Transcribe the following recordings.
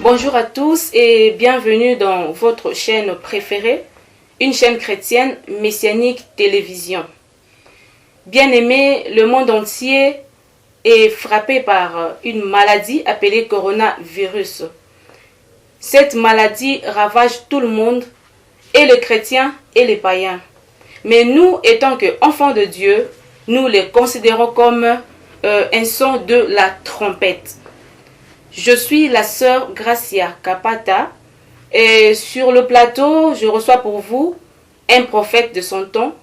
Bonjour à tous et bienvenue dans votre chaîne préférée, une chaîne chrétienne messianique télévision. Bien-aimés, le monde entier est frappé par une maladie appelée coronavirus. Cette maladie ravage tout le monde, et les chrétiens et les païens. Mais nous, étant qu'enfants de Dieu, nous les considérons comme un son de la trompette. Je suis la sœur Gracia Capata et sur le plateau, je reçois pour vous un prophète de son temps,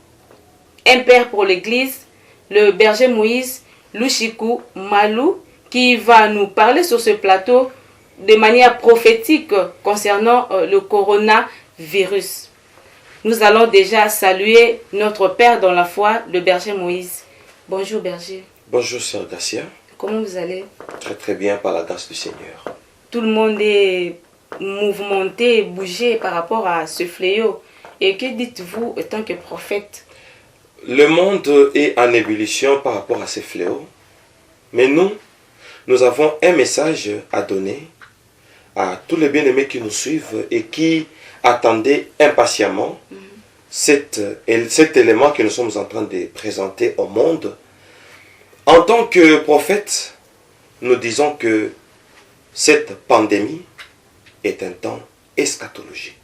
un père pour l'église, le berger Moïse Lushiku Malou, qui va nous parler sur ce plateau de manière prophétique concernant le coronavirus. Nous allons déjà saluer notre père dans la foi, le berger Moïse. Bonjour berger. Bonjour sœur Gracia. Comment vous allez? Très très bien par la grâce du Seigneur. Tout le monde est mouvementé, bougé par rapport à ce fléau. Et que dites-vous en tant que prophète? Le monde est en ébullition par rapport à ces fléaux. Mais nous avons un message à donner à tous les bien-aimés qui nous suivent et qui attendaient impatiemment cet élément que nous sommes en train de présenter au monde. En tant que prophète, nous disons que cette pandémie est un temps eschatologique.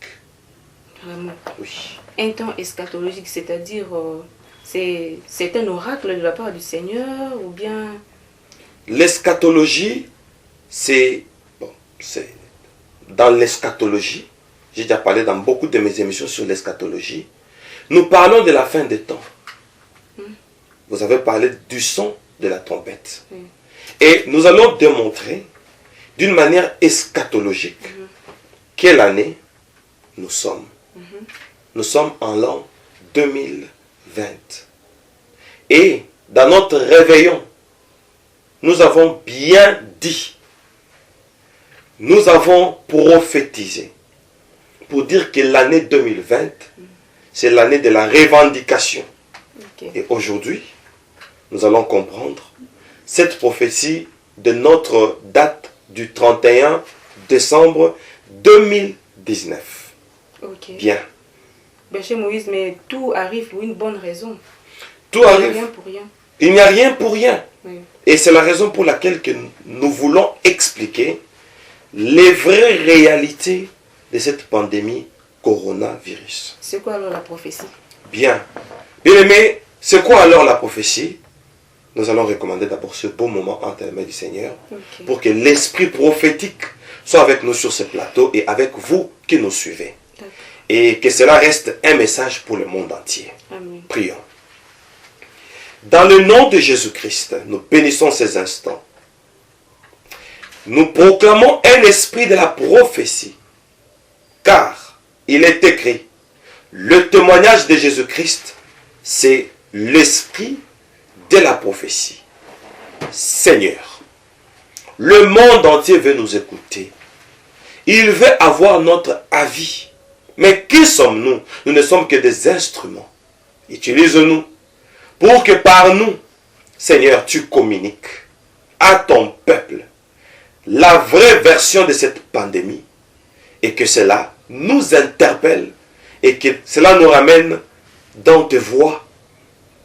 Vraiment. Oui. Un temps eschatologique, c'est-à-dire c'est un oracle de la part du Seigneur ou bien... L'eschatologie, c'est dans l'eschatologie, j'ai déjà parlé dans beaucoup de mes émissions sur l'eschatologie, nous parlons de la fin des temps. Vous avez parlé du son de la trompette. Et nous allons démontrer d'une manière eschatologique quelle année nous sommes. Nous sommes en l'an 2020. Et dans notre réveillon, nous avons bien dit, nous avons prophétisé pour dire que l'année 2020, c'est l'année de la revendication. Okay. Et aujourd'hui, nous allons comprendre cette prophétie de notre date du 31 décembre 2019. Okay. Bien. Berger Moïse, mais tout arrive pour une bonne raison. Tout arrive. Il n'y a rien pour rien. Il n'y a rien pour rien. Oui. Et c'est la raison pour laquelle que nous voulons expliquer les vraies réalités de cette pandémie coronavirus. C'est quoi alors la prophétie? Bien. Bien aimé, c'est quoi alors la prophétie? Nous allons recommander d'abord ce beau moment entre les mains du Seigneur pour que l'esprit prophétique soit avec nous sur ce plateau et avec vous qui nous suivez. Et que cela reste un message pour le monde entier. Amen. Prions. Dans le nom de Jésus-Christ, nous bénissons ces instants. Nous proclamons un esprit de la prophétie. Car il est écrit, le témoignage de Jésus-Christ, c'est l'esprit de la prophétie. Seigneur, le monde entier veut nous écouter. Il veut avoir notre avis. Mais qui sommes-nous? Nous ne sommes que des instruments. Utilise-nous pour que par nous, Seigneur, tu communiques à ton peuple la vraie version de cette pandémie et que cela nous interpelle et que cela nous ramène dans tes voies.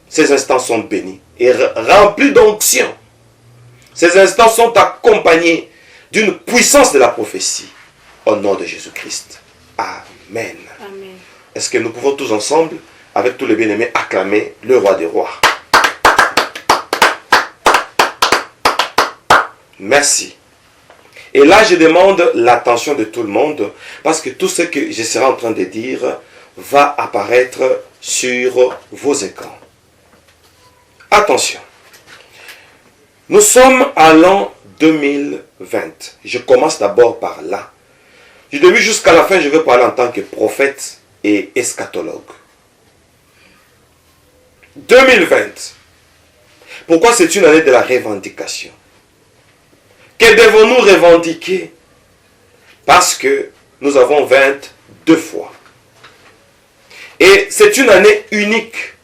Ces instants sont bénis et remplis d'onction. Ces instants sont accompagnés d'une puissance de la prophétie. Au nom de Jésus-Christ. Amen. Amen. Est-ce que nous pouvons tous ensemble, avec tous les bien-aimés, acclamer le roi des rois? Merci. Et là, je demande l'attention de tout le monde, parce que tout ce que je serai en train de dire va apparaître sur vos écrans. Attention. Nous sommes à l'an 2020. Je commence d'abord par là. Du début jusqu'à la fin, je vais parler en tant que prophète et eschatologue. 2020. Pourquoi c'est une année de la revendication? Que devons-nous revendiquer? Parce que nous avons 22 fois. Et c'est une année unique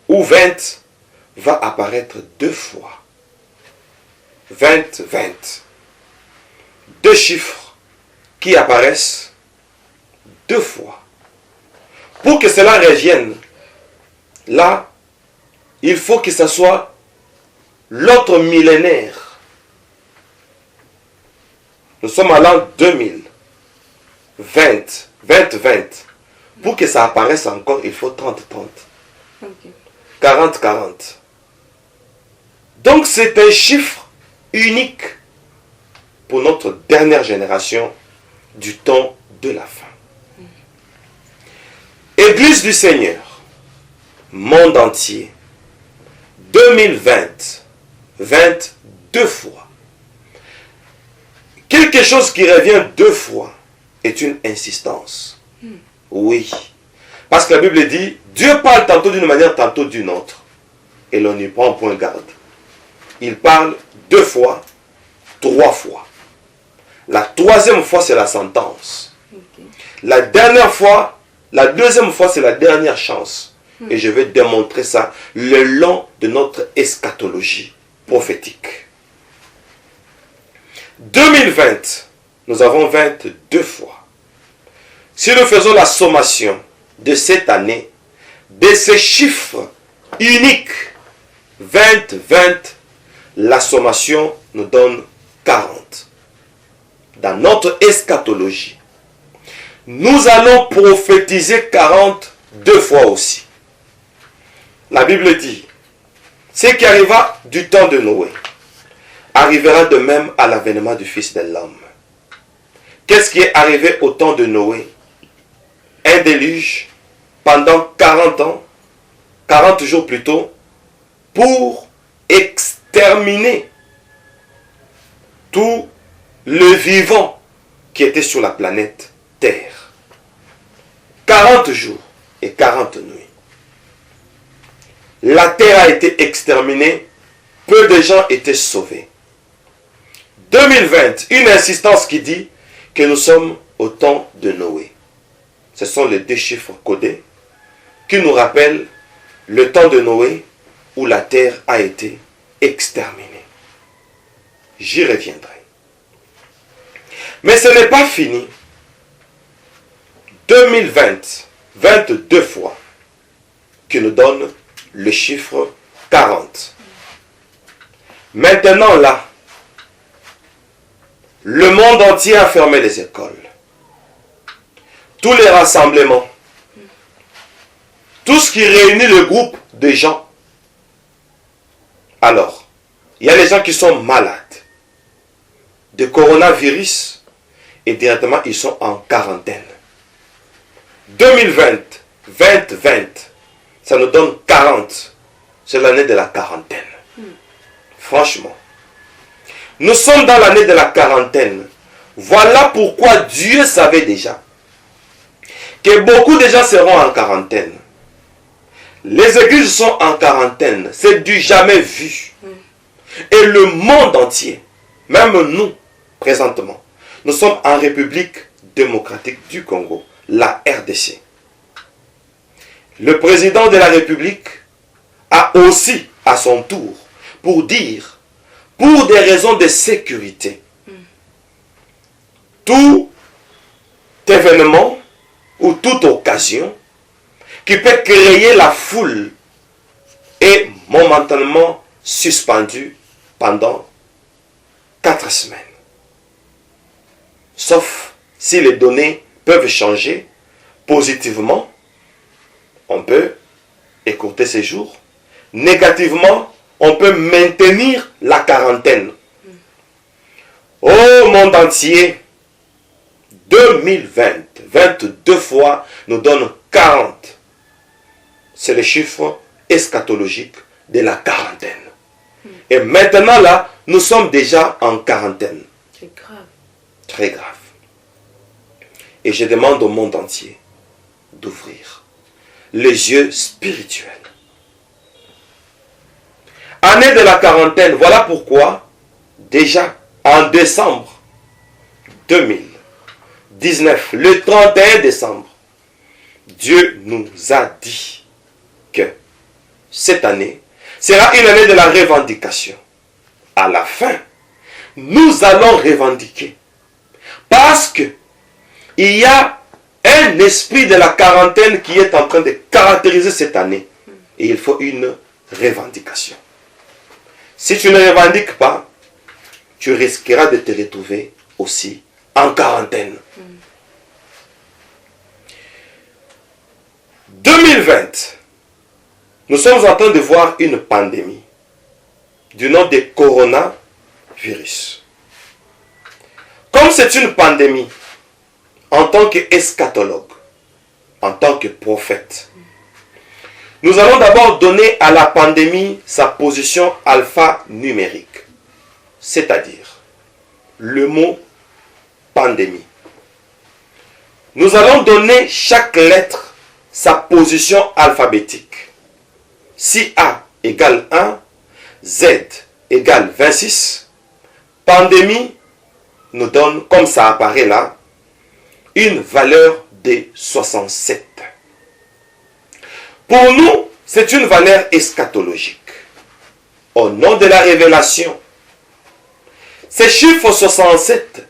où 20 va apparaître 2 fois. 20, 20. 2 chiffres qui apparaissent 2 fois. Pour que cela revienne, là, il faut que ce soit l'autre millénaire. Nous sommes à l'an 2020. Pour que ça apparaisse encore, il faut 30-30. Ok. 40-40. Donc c'est un chiffre unique pour notre dernière génération du temps de la fin. Église du Seigneur, monde entier, 2020, 22 fois. Quelque chose qui revient 2 fois est une insistance. Oui. Parce que la Bible dit, Dieu parle tantôt d'une manière, tantôt d'une autre. Et l'on n'y prend point garde. Il parle 2 fois, 3 fois. La 3e fois, c'est la sentence. Ok. La dernière fois, la 2e fois, c'est la dernière chance. Et je vais démontrer ça le long de notre eschatologie prophétique. 2020, nous avons 22 fois. Si nous faisons la sommation de cette année, de ces chiffres uniques, 20, la sommation nous donne 40. Dans notre eschatologie, nous allons prophétiser 40 2 fois aussi. La Bible dit, ce qui arriva du temps de Noé arrivera de même à l'avènement du Fils de l'homme. Qu'est-ce qui est arrivé au temps de Noé? Un déluge pendant 40 ans, 40 jours plutôt, pour exterminer tout le vivant qui était sur la planète Terre. 40 jours et 40 nuits. La terre a été exterminée, peu de gens étaient sauvés. 2020, une insistance qui dit que nous sommes au temps de Noé. Ce sont les 2 chiffres codés qui nous rappellent le temps de Noé où la terre a été exterminée. J'y reviendrai. Mais ce n'est pas fini. 2020, 22 fois, qui nous donne le chiffre 40. Maintenant là, le monde entier a fermé les écoles. Tous les rassemblements, tout ce qui réunit le groupe de gens. Alors, il y a les gens qui sont malades de coronavirus et directement ils sont en quarantaine. 2020, ça nous donne 40. C'est l'année de la quarantaine. Franchement. Nous sommes dans l'année de la quarantaine. Voilà pourquoi Dieu savait déjà que beaucoup de gens seront en quarantaine. Les églises sont en quarantaine. C'est du jamais vu. Et le monde entier, même nous, présentement, nous sommes en République démocratique du Congo, la RDC. Le président de la République a aussi, à son tour, pour dire, pour des raisons de sécurité, tout événement ou toute occasion qui peut créer la foule est momentanément suspendu pendant 4 semaines. Sauf si les données peuvent changer positivement, on peut écourter ces jours. Négativement, on peut maintenir la quarantaine. Au monde entier, 2020, 22 fois nous donne 40. C'est le chiffre eschatologique de la quarantaine. Et maintenant là, nous sommes déjà en quarantaine. C'est grave. Très grave. Et je demande au monde entier d'ouvrir les yeux spirituels. Année de la quarantaine, voilà pourquoi, déjà en décembre 2019, le 31 décembre, Dieu nous a dit que cette année sera une année de la revendication. À la fin, nous allons revendiquer. Parce que il y a un esprit de la quarantaine qui est en train de caractériser cette année. Et il faut une revendication. Si tu ne revendiques pas, tu risqueras de te retrouver aussi en quarantaine. 2020, nous sommes en train de voir une pandémie du nom de coronavirus. Comme c'est une pandémie, en tant qu'eschatologue, en tant que prophète, nous allons d'abord donner à la pandémie sa position alphanumérique, c'est-à-dire le mot pandémie. Nous allons donner chaque lettre sa position alphabétique. Si A égale 1, Z égale 26, pandémie nous donne, comme ça apparaît là, une valeur de 67. Pour nous, c'est une valeur eschatologique. Au nom de la révélation, ces chiffres 67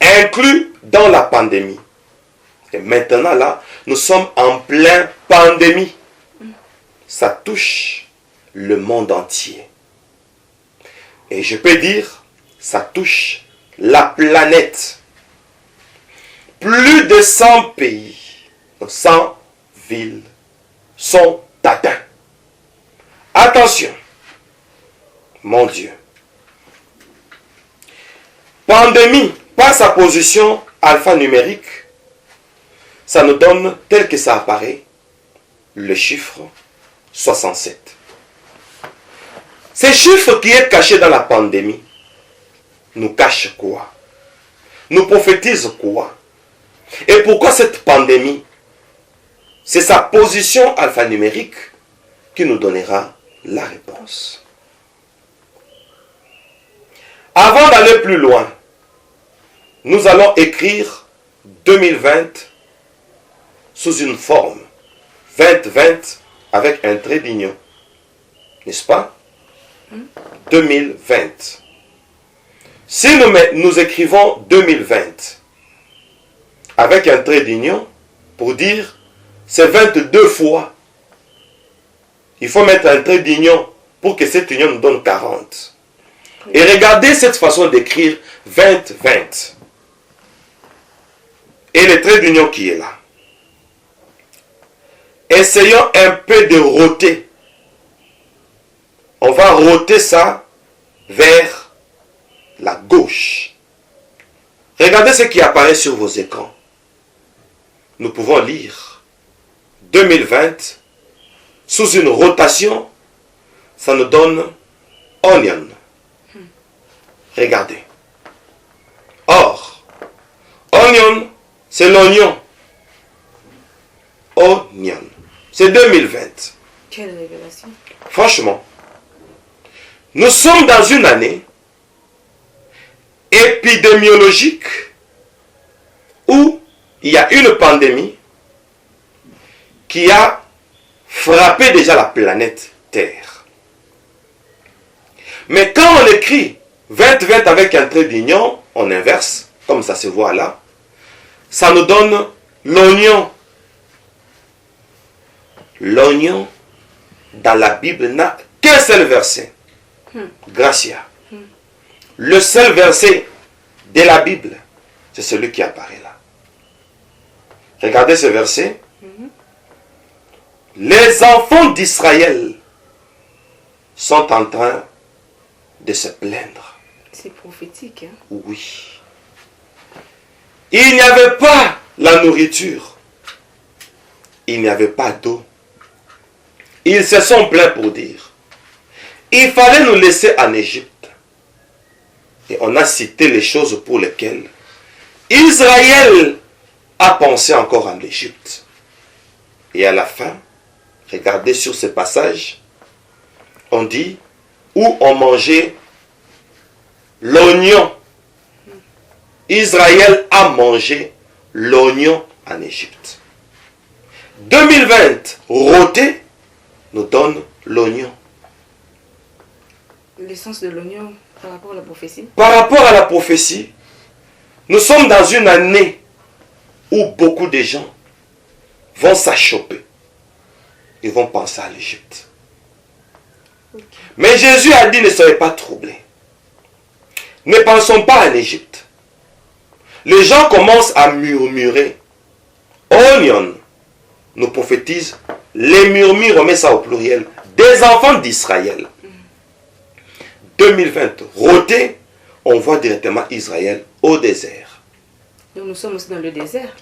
inclus dans la pandémie. Et maintenant là, nous sommes en pleine pandémie. Ça touche le monde entier. Et je peux dire, ça touche la planète. Plus de 100 pays, 100 villes sont atteints. Attention, mon Dieu. Pandémie, par sa position alphanumérique, ça nous donne, tel que ça apparaît, le chiffre 67. Ce chiffre qui est caché dans la pandémie nous cache quoi? Nous prophétise quoi? Et pourquoi cette pandémie? C'est sa position alphanumérique qui nous donnera la réponse. Avant d'aller plus loin, nous allons écrire 2020 sous une forme 2020 avec un trait d'union. N'est-ce pas? 2020. Si nous écrivons 2020 avec un trait d'union, pour dire c'est 22 fois, il faut mettre un trait d'union pour que cette union nous donne 40. Et regardez cette façon d'écrire 2020. Et le trait d'union qui est là. Essayons un peu de roter. On va roter ça vers la gauche. Regardez ce qui apparaît sur vos écrans. Nous pouvons lire 2020 sous une rotation. Ça nous donne onion. Regardez. Or, onion, c'est l'oignon. Onion. C'est 2020. Quelle révélation. Franchement, nous sommes dans une année épidémiologique où il y a une pandémie qui a frappé déjà la planète Terre. Mais quand on écrit 2020 avec un trait d'union, on inverse, comme ça se voit là, ça nous donne l'oignon. L'oignon, dans la Bible, n'a qu'un seul verset. Gracia. Le seul verset de la Bible, c'est celui qui apparaît là. Regardez ce verset. Les enfants d'Israël sont en train de se plaindre. C'est prophétique. Hein? Oui. Il n'y avait pas la nourriture. Il n'y avait pas d'eau. Ils se sont plaints pour dire, il fallait nous laisser en Égypte. Et on a cité les choses pour lesquelles Israël a pensé encore en l'Égypte. Et à la fin, regardez sur ce passage, on dit, où on mangeait l'oignon. Israël a mangé l'oignon en Égypte. 2020, roté, nous donne l'oignon. L'essence de l'oignon par rapport à la prophétie. Par rapport à la prophétie, nous sommes dans une année où beaucoup de gens vont s'achoper. Ils vont penser à l'Égypte. Ok. Mais Jésus a dit, ne soyez pas troublés. Ne pensons pas à l'Égypte. Les gens commencent à murmurer. Onion nous prophétise, les murmures, on met ça au pluriel, des enfants d'Israël. 2020, roté, on voit directement Israël au désert. Donc nous sommes aussi dans le désert.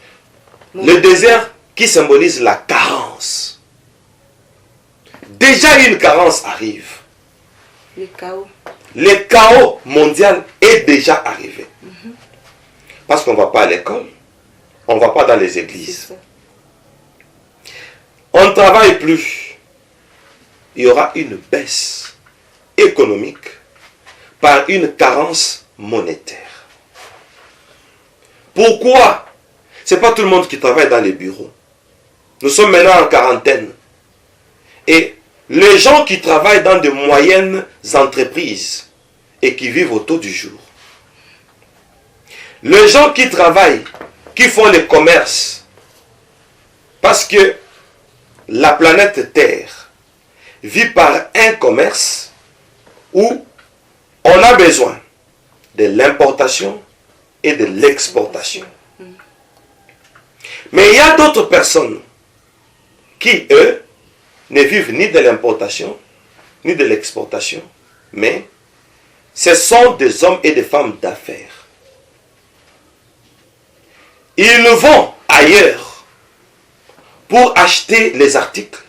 Le désert qui symbolise la carence. Déjà une carence arrive. Le chaos. Le chaos mondial est déjà arrivé. Parce qu'on ne va pas à l'école, on ne va pas dans les églises. C'est ça. On ne travaille plus. Il y aura une baisse économique par une carence monétaire. Pourquoi? Ce n'est pas tout le monde qui travaille dans les bureaux. Nous sommes maintenant en quarantaine. Et les gens qui travaillent dans de moyennes entreprises et qui vivent autour du jour, les gens qui travaillent, qui font les commerces, parce que la planète Terre vit par un commerce où on a besoin de l'importation et de l'exportation. Mais il y a d'autres personnes qui, eux, ne vivent ni de l'importation, ni de l'exportation, mais ce sont des hommes et des femmes d'affaires. Ils vont ailleurs pour acheter les articles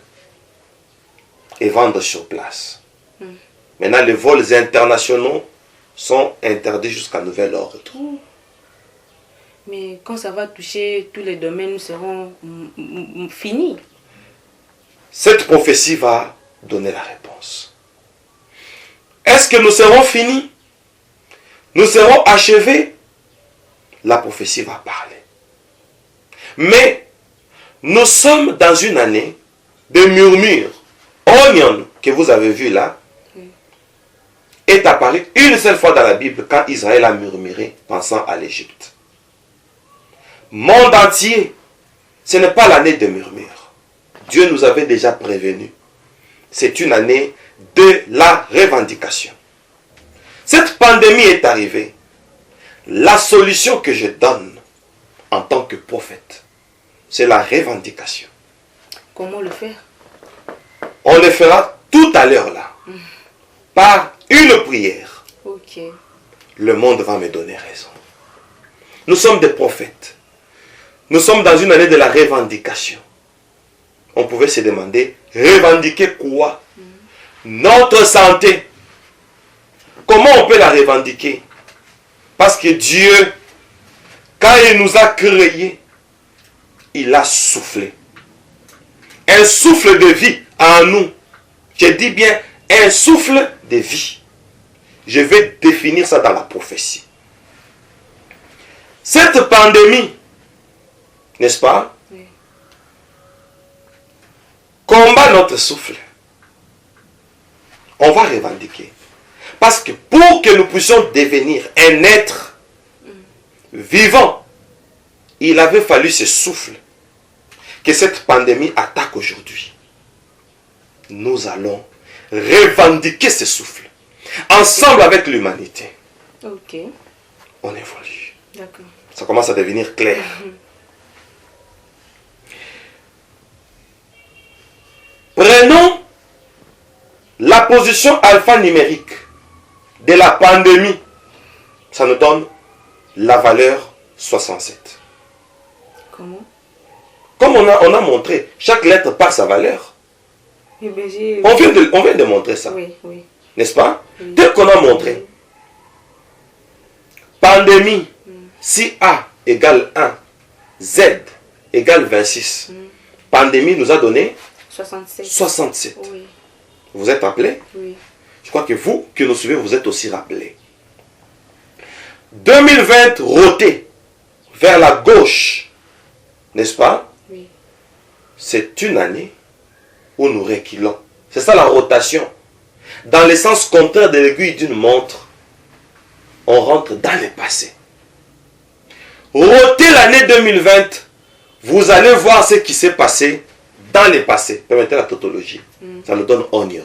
et vendre sur place. Maintenant, les vols internationaux sont interdits jusqu'à nouvel ordre. Mais quand ça va toucher tous les domaines, nous serons finis. Cette prophétie va donner la réponse. Est-ce que nous serons finis? Nous serons achevés? La prophétie va parler. Mais nous sommes dans une année de murmures. Onion, que vous avez vu là, est apparu une seule fois dans la Bible quand Israël a murmuré pensant à l'Égypte. Monde entier, ce n'est pas l'année de murmures. Dieu nous avait déjà prévenu. C'est une année de la revendication. Cette pandémie est arrivée. La solution que je donne en tant que prophète, c'est la revendication. Comment le faire? On le fera tout à l'heure là. Par une prière. Ok. Le monde va me donner raison. Nous sommes des prophètes. Nous sommes dans une année de la revendication. On pouvait se demander, revendiquer quoi? Notre santé. Comment on peut la revendiquer? Parce que Dieu, quand il nous a créés, il a soufflé. Un souffle de vie en nous. Je dis bien un souffle de vie. Je vais définir ça dans la prophétie. Cette pandémie, n'est-ce pas? Oui. Combat notre souffle. On va revendiquer. Parce que pour que nous puissions devenir un être vivant, il avait fallu ce souffle que cette pandémie attaque aujourd'hui. Nous allons revendiquer ce souffle. Ensemble avec l'humanité. Ok. On évolue. D'accord. Ça commence à devenir clair. Prenons la position alphanumérique de la pandémie. Ça nous donne la valeur 67. Comment? Comme on a montré, chaque lettre par sa valeur. Eh ben, On vient de montrer ça. Oui, oui. N'est-ce pas? Oui. Tel qu'on a montré. Pandémie, si A égale 1, Z égale 26. Pandémie nous a donné 67. 67. Oui, Vous êtes rappelés? oui. Je crois que vous, qui nous suivez, vous êtes aussi rappelés. 2020 roté vers la gauche, n'est-ce pas? Oui. C'est une année où nous reculons. C'est ça la rotation. Dans le sens contraire de l'aiguille d'une montre, on rentre dans le passé. Roter l'année 2020 vous allez voir ce qui s'est passé dans le passé. Permettez la tautologie. Ça nous donne oignon.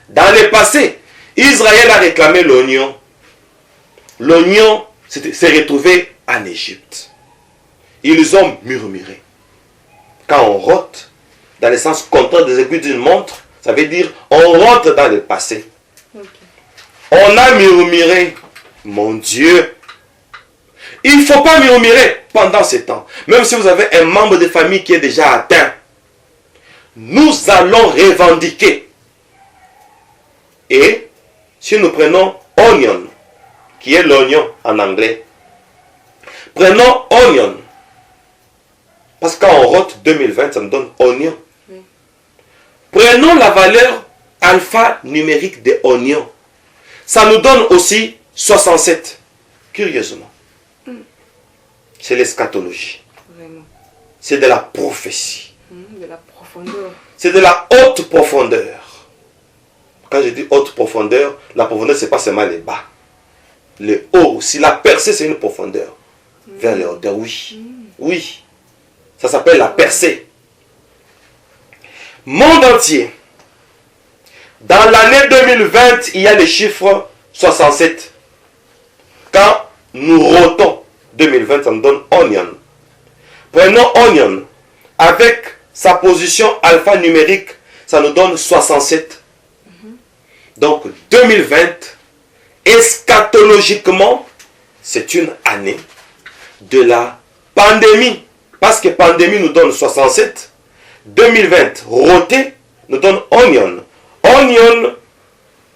Dans le passé, Israël a réclamé l'oignon. L'oignon s'est retrouvé en Égypte. Ils ont murmuré. Quand on rote, dans le sens contraire des aiguilles d'une montre, ça veut dire on rentre dans le passé. Okay. On a murmuré. Mon Dieu. Il ne faut pas murmurer pendant ce temps. Même si vous avez un membre de famille qui est déjà atteint. Nous allons revendiquer. Et si nous prenons onion, qui est l'oignon en anglais. Prenons onion. Parce que quand on rote 2020, ça nous donne oignon. Oui. Prenons la valeur alphanumérique de oignon. Ça nous donne aussi 67. Curieusement. C'est l'eschatologie. C'est de la prophétie. De la profondeur. C'est de la haute profondeur. Quand je dis haute profondeur, la profondeur, ce n'est pas seulement les bas. Le haut, si la percée, c'est une profondeur. Vers les hauteurs, oui. Oui. Ça s'appelle la percée. Monde entier. Dans l'année 2020, il y a le chiffre 67. Quand nous rotons 2020, ça nous donne onion. Prenons onion. Avec sa position alphanumérique, ça nous donne 67. Donc 2020, eschatologiquement, c'est une année de la pandémie. Parce que pandémie nous donne 67. 2020, roté, nous donne onion. Onion,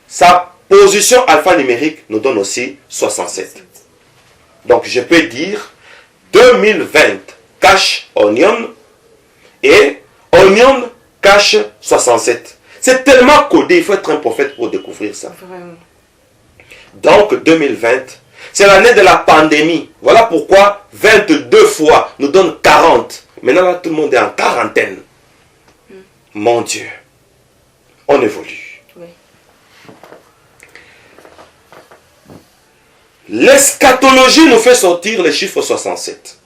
sa position alphanumérique nous donne aussi 67. Donc je peux dire 2020 cache onion et onion cache 67. C'est tellement codé, il faut être un prophète pour découvrir ça. Vraiment. Donc 2020, c'est l'année de la pandémie. Voilà pourquoi 22 fois nous donne 40. Maintenant là, tout le monde est en quarantaine. Mon Dieu, on évolue. Oui. L'eschatologie nous fait sortir le chiffre 67.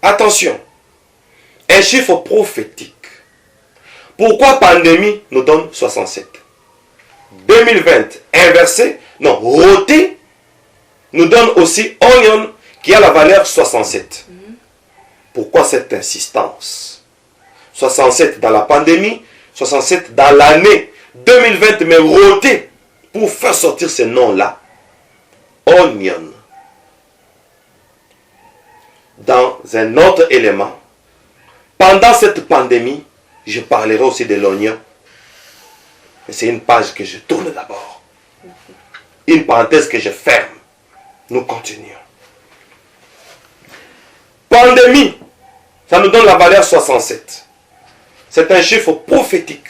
Attention, un chiffre prophétique. Pourquoi pandémie nous donne 67? 2020 inversé, non, roté, nous donne aussi onion qui a la valeur 67. Pourquoi cette insistance? 67 dans la pandémie, 67 dans l'année 2020, mais roté pour faire sortir ce nom-là. Onion. Dans un autre élément, pendant cette pandémie, je parlerai aussi de l'oignon. C'est une page que je tourne d'abord. Une parenthèse que je ferme. Nous continuons. Pandémie, ça nous donne la valeur 67. C'est un chiffre prophétique.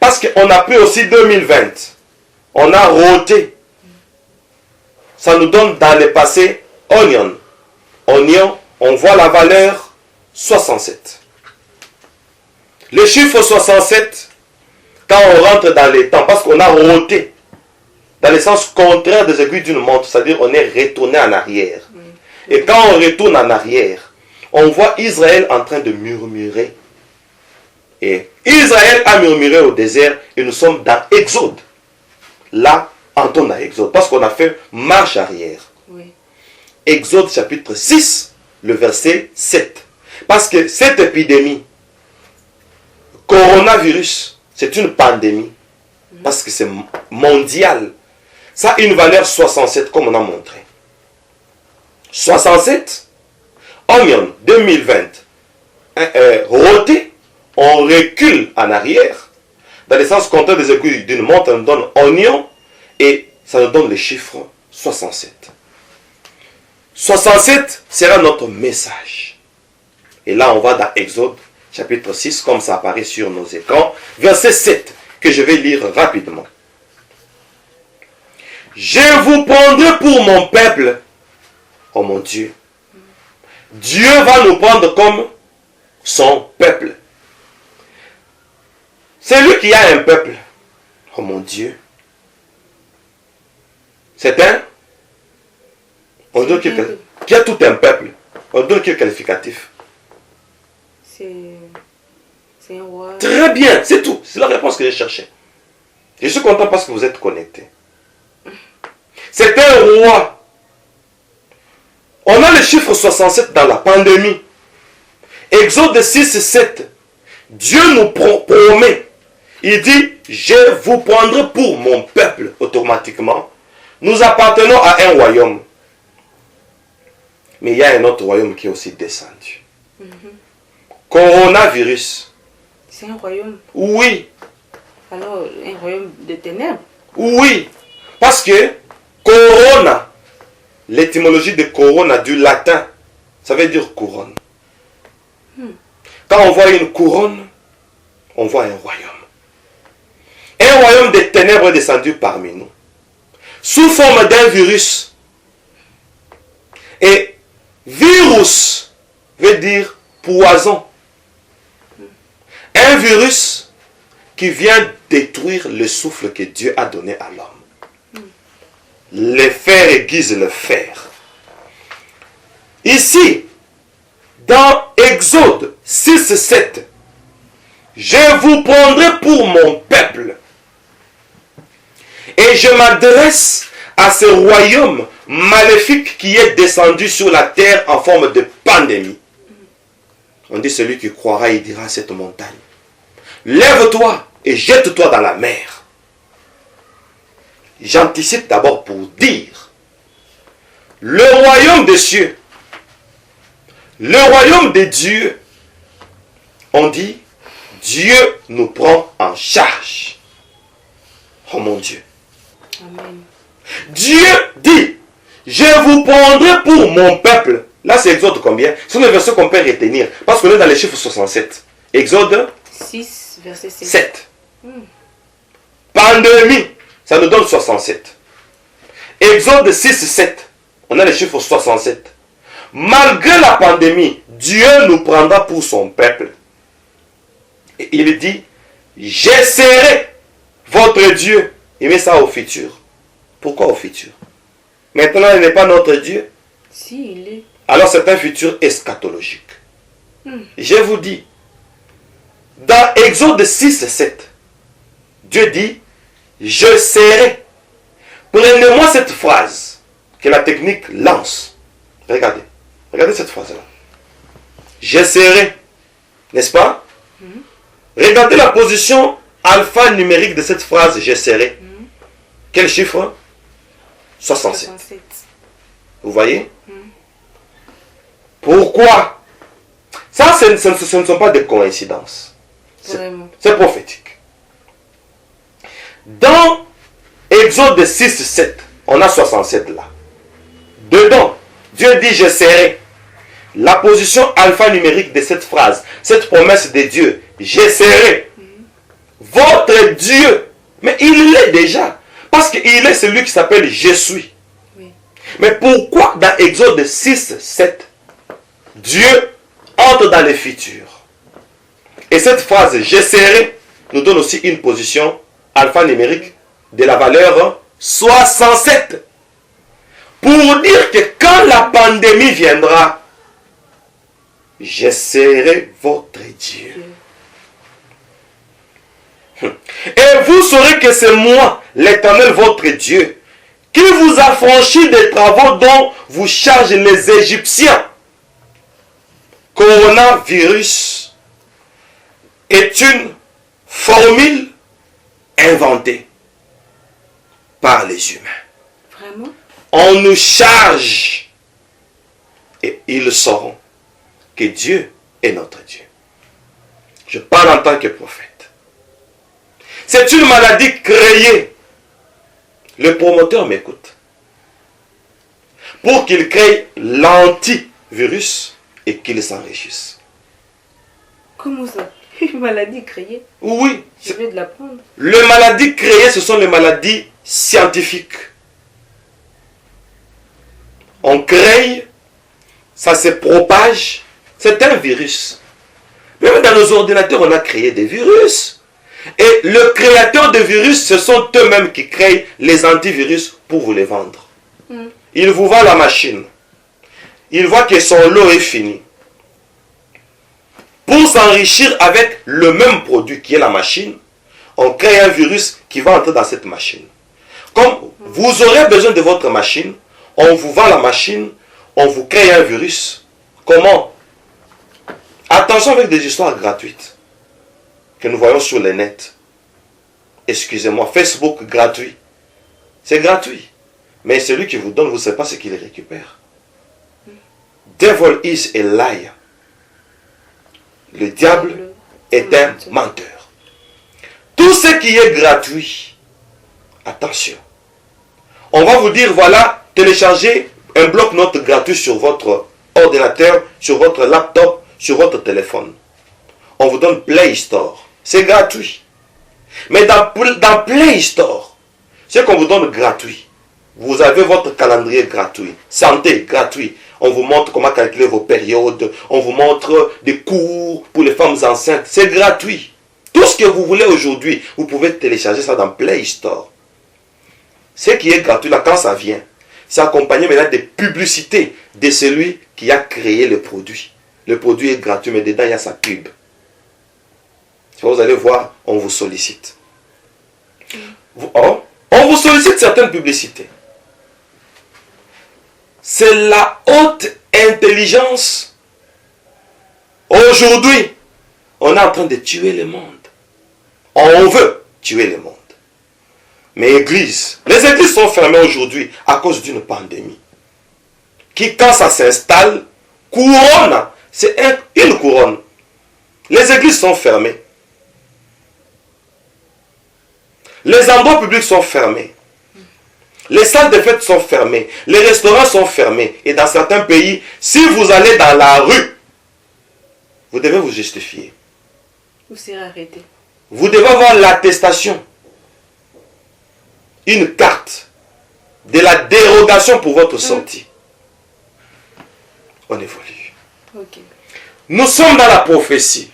Parce qu'on a pris aussi 2020. On a roté. Ça nous donne dans le passé onion. Oignon, on voit la valeur 67. Le chiffre 67, quand on rentre dans les temps, parce qu'on a roté, dans le sens contraire des aiguilles d'une montre, c'est-à-dire on est retourné en arrière. Et quand on retourne en arrière, on voit Israël en train de murmurer. Et Israël a murmuré au désert et nous sommes dans Exode. Là, entrons dans Exode, parce qu'on a fait marche arrière. Oui. Exode chapitre 6, le verset 7. Parce que cette épidémie, coronavirus, c'est une pandémie. Parce que c'est mondial. Ça a une valeur 67, comme on a montré. 67, onion, 2020. Roté, on recule en arrière. Dans le sens contraire des aiguilles d'une montre, on donne oignon. Et ça nous donne le chiffre 67. 67 sera notre message. Et là, on va dans Exode, chapitre 6, comme ça apparaît sur nos écrans. Verset 7, que je vais lire rapidement. Je vous prendrai pour mon peuple. Oh mon Dieu. Dieu va nous prendre comme son peuple. C'est lui qui a un peuple. Oh mon Dieu. C'est un. On donne qui a tout un peuple. On donne quel qualificatif? Très bien, c'est tout. C'est la réponse que je cherchais. Je suis content parce que vous êtes connectés. C'est un roi. On a le chiffre 67 dans la pandémie. Exode 6, 7. Dieu nous promet. Il dit, je vous prendrai pour mon peuple automatiquement. Nous appartenons à un royaume. Mais il y a un autre royaume qui est aussi descendu. Coronavirus. C'est un royaume. Oui. Alors, un royaume de ténèbres. Oui. Parce que corona, l'étymologie de corona du latin, ça veut dire couronne. Quand on voit une couronne, on voit un royaume. Un royaume de ténèbres est descendu parmi nous. Sous forme d'un virus. Et virus veut dire poison. Un virus qui vient détruire le souffle que Dieu a donné à l'homme. Le fer aiguise le fer. Ici, dans Exode 6, 7, je vous prendrai pour mon peuple. Et je m'adresse à ce royaume maléfique qui est descendu sur la terre en forme de pandémie. On dit celui qui croira, il dira à cette montagne, lève-toi et jette-toi dans la mer. J'anticipe d'abord pour dire, le royaume des cieux, le royaume de Dieu, on dit, Dieu nous prend en charge. Oh mon Dieu. Amen. Dieu dit, je vous prendrai pour mon peuple. Là, c'est Exode combien? C'est le verset qu'on peut retenir. Parce qu'on est dans les chiffres 67. Exode 6, verset 7. 7. Pandémie, ça nous donne 67. Exode 6, 7. On a les chiffres 67. Malgré la pandémie, Dieu nous prendra pour son peuple. Et il dit, j'essaierai votre Dieu. Il met ça au futur. Pourquoi au futur? Maintenant, il n'est pas notre Dieu. Si, il est. Alors c'est un futur eschatologique. Je vous dis, dans Exode 6, 7, Dieu dit, je serai. Prenez-moi cette phrase que la technique lance. Regardez. Regardez cette phrase-là. Je serai. N'est-ce pas? Regardez la position alphanumérique de cette phrase, je serai. Quel chiffre? 67. 67. Vous voyez? Pourquoi? Ça, ce ne sont pas des coïncidences. C'est prophétique. Dans Exode 6, 7, on a 67 là. Dedans, Dieu dit je serai. La position alphanumérique de cette phrase, cette promesse de Dieu, je serai votre Dieu. Mais il l'est déjà. Parce qu'il est celui qui s'appelle je suis. Oui. Mais pourquoi dans Exode 6, 7, Dieu entre dans le futur? Et cette phrase je serai nous donne aussi une position alphanumérique de la valeur 67. Pour dire que quand la pandémie viendra, je serai votre Dieu. Et vous saurez que c'est moi, l'Éternel, votre Dieu, qui vous affranchit des travaux dont vous chargent les Égyptiens. Coronavirus est une formule inventée par les humains. Vraiment? On nous charge et ils sauront que Dieu est notre Dieu. Je parle en tant que prophète. C'est une maladie créée. Le promoteur m'écoute. Pour qu'il crée l'antivirus et qu'il s'enrichisse. Comment ça? Une maladie créée? Oui. Je vais de l'apprendre. Les maladies créées, ce sont les maladies scientifiques. On crée, ça se propage. C'est un virus. Même dans nos ordinateurs, on a créé des virus. Et le créateur de virus, ce sont eux-mêmes qui créent les antivirus pour vous les vendre. Ils vous vendent la machine. Ils voient que son lot est fini. pour s'enrichir avec le même produit qui est la machine, on crée un virus qui va entrer dans cette machine. Comme vous aurez besoin de votre machine, on vous vend la machine, on vous crée un virus. Comment? Attention avec des histoires gratuites que nous voyons sur le net. Excusez-moi, Facebook gratuit. C'est gratuit. Mais celui qui vous donne, vous ne savez pas ce qu'il récupère. Devil is a liar. Le diable est un menteur. Tout ce qui est gratuit, attention. On va vous dire, voilà, téléchargez un bloc-notes gratuit sur votre ordinateur, sur votre laptop, sur votre téléphone. On vous donne Play Store. C'est gratuit. Mais dans Play Store, ce qu'on vous donne gratuit, vous avez votre calendrier gratuit, santé gratuit. On vous montre comment calculer vos périodes. On vous montre des cours pour les femmes enceintes. C'est gratuit. Tout ce que vous voulez aujourd'hui, vous pouvez télécharger ça dans Play Store. Ce qui est gratuit, là, quand ça vient, c'est accompagné maintenant des publicités de celui qui a créé le produit. Le produit est gratuit, mais dedans, il y a sa pub. Vous allez voir, on vous sollicite. On vous sollicite certaines publicités. C'est la haute intelligence. Aujourd'hui, on est en train de tuer le monde. On veut tuer le monde. Mais les églises sont fermées aujourd'hui à cause d'une pandémie. Qui, quand ça s'installe, couronne. C'est une couronne. Les églises sont fermées. Les endroits publics sont fermés. Les salles de fête sont fermées. Les restaurants sont fermés. Et dans certains pays, si vous allez dans la rue, vous devez vous justifier. Vous serez arrêté. Vous devez avoir l'attestation. Une carte de la dérogation pour votre sortie. On évolue. Okay. Nous sommes dans la prophétie.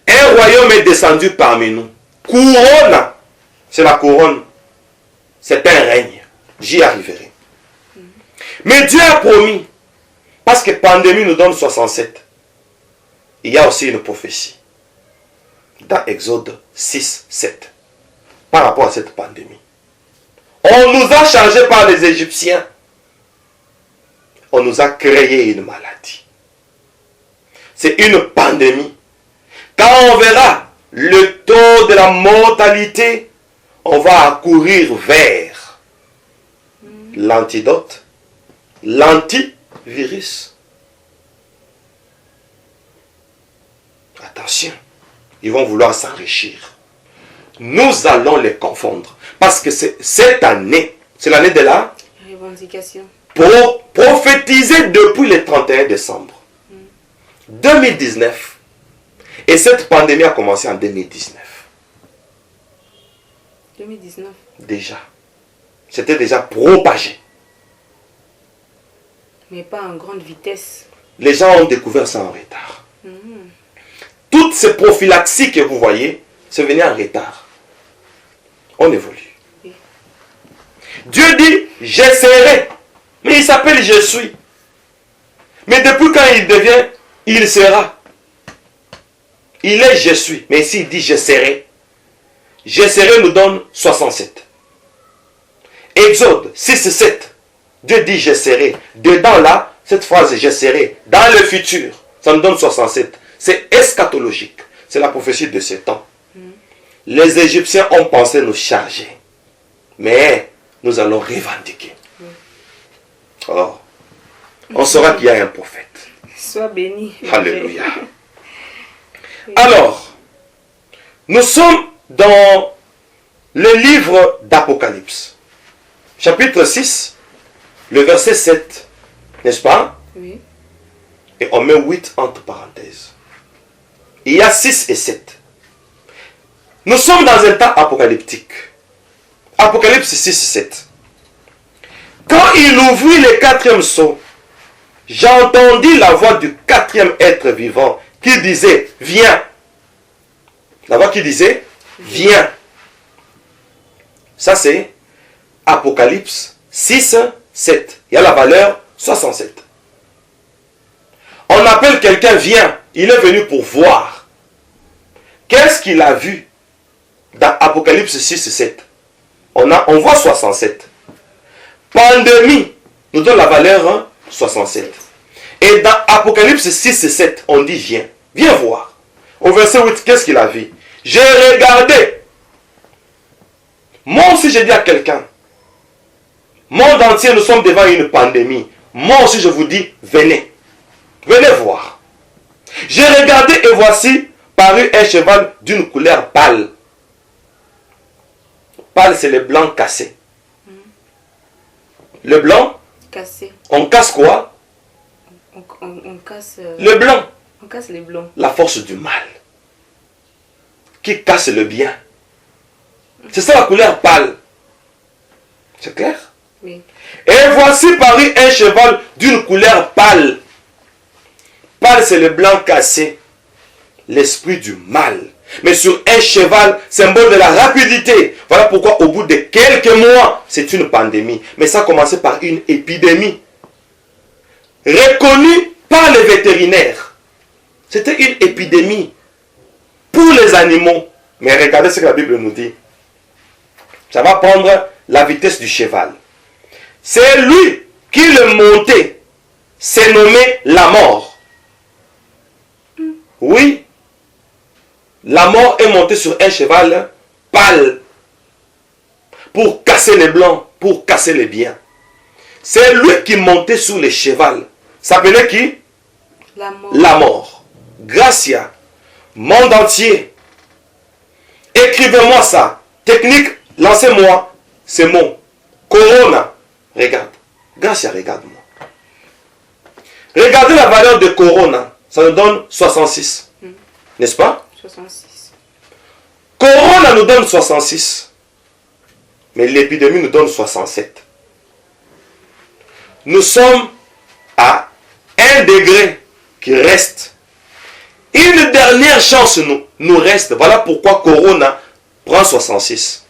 Un royaume est descendu parmi nous. Couronne, c'est la couronne. C'est un règne. J'y arriverai. Mais Dieu a promis, parce que pandémie nous donne 67. Il y a aussi une prophétie. Dans Exode 6, 7. Par rapport à cette pandémie. On nous a chargés par les Égyptiens. On nous a créé une maladie. C'est une pandémie. Quand on verra le taux de la mortalité, on va accourir vers l'antidote, l'antivirus. Attention, ils vont vouloir s'enrichir. Nous allons les confondre. Parce que cette année, c'est l'année de la revendication. Pour prophétiser depuis le 31 décembre 2019. Et cette pandémie a commencé en 2019. 2019. Déjà. C'était déjà propagé. Mais pas en grande vitesse. Les gens ont découvert ça en retard. Toutes ces prophylaxies que vous voyez, c'est venu en retard. On évolue. Oui. Dieu dit, j'essaierai. Mais il s'appelle je suis. Mais depuis quand il devient, il sera. Il est je suis. Mais ici il dit je serai. Je serai nous donne 67. Exode 6, 7. Dieu dit je serai. Dedans là, cette phrase je serai. Dans le futur, ça nous donne 67. C'est eschatologique. C'est la prophétie de ce temps. Les Égyptiens ont pensé nous charger. Mais nous allons revendiquer. Alors, on saura qu'il y a un prophète. Sois béni. Alléluia. Alors, nous sommes dans le livre d'Apocalypse. Chapitre 6, le verset 7. N'est-ce pas? Oui. Et on met 8 entre parenthèses. Il y a 6 et 7. Nous sommes dans un temps apocalyptique. Apocalypse 6, 7. Quand il ouvrit le 4e sceau, j'entendis la voix du 4e être vivant qui disait, viens. La voix qui disait, viens. Ça c'est Apocalypse 6, 7. Il y a la valeur 67. On appelle quelqu'un viens il est venu pour voir. Qu'est-ce qu'il a vu dans Apocalypse 6 et 7? On voit 67. Pandémie nous donne la valeur, hein, 67. Et dans Apocalypse 6 et 7, on dit viens. Viens voir. Au verset 8, qu'est-ce qu'il a vu? J'ai regardé. Moi aussi, je dis à quelqu'un, monde entier, nous sommes devant une pandémie. Moi aussi, je vous dis, venez. Venez voir. J'ai regardé et voici parut un cheval d'une couleur pâle. Pâle, c'est le blanc cassé. Le blanc, Cassé. on casse quoi? On casse... Le blanc. On casse les blancs. La force du mal. Qui casse le bien. C'est ça la couleur pâle. C'est clair? Oui. Et voici parut un cheval d'une couleur pâle. Pâle, c'est le blanc cassé. L'esprit du mal. Mais sur un cheval, symbole de la rapidité. Voilà pourquoi au bout de quelques mois, c'est une pandémie. Mais ça a commencé par une épidémie. Reconnue par les vétérinaires. C'était une épidémie pour les animaux. Mais regardez ce que la Bible nous dit. Ça va prendre la vitesse du cheval. C'est lui qui le montait. C'est nommé la mort. Oui. La mort est montée sur un cheval pâle. Pour casser les blancs. Pour casser les biens. C'est lui qui montait sur le cheval. S'appelait qui? La mort. La mort. Gracia. Monde entier. Écrivez-moi ça. Technique, lancez-moi ces mots. Corona. Regarde. Gracia, regarde-moi. Regardez la valeur de Corona. Ça nous donne 66. N'est-ce pas? 66. Corona nous donne 66. Mais l'épidémie nous donne 67. Nous sommes à 1 degré qui reste. Une dernière chance nous reste. Voilà pourquoi Corona prend 66.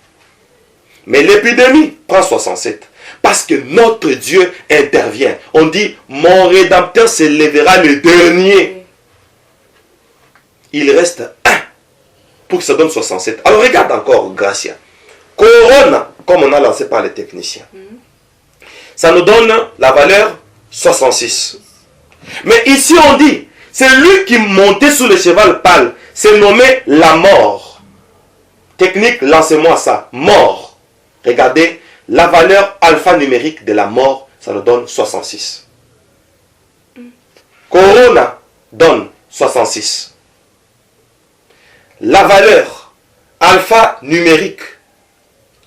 Mais l'épidémie prend 67. Parce que notre Dieu intervient. On dit, mon Rédempteur se lèvera le dernier. Il reste 1 pour que ça donne 67. Alors regarde encore, Gracia. Corona, comme on a lancé par les techniciens. Ça nous donne la valeur 66. Mais ici on dit, c'est lui qui montait sur le cheval pâle. C'est nommé la mort. Technique, lancez-moi ça. Mort. Regardez, la valeur alphanumérique de la mort, ça nous donne 66. Corona donne 66. La valeur alphanumérique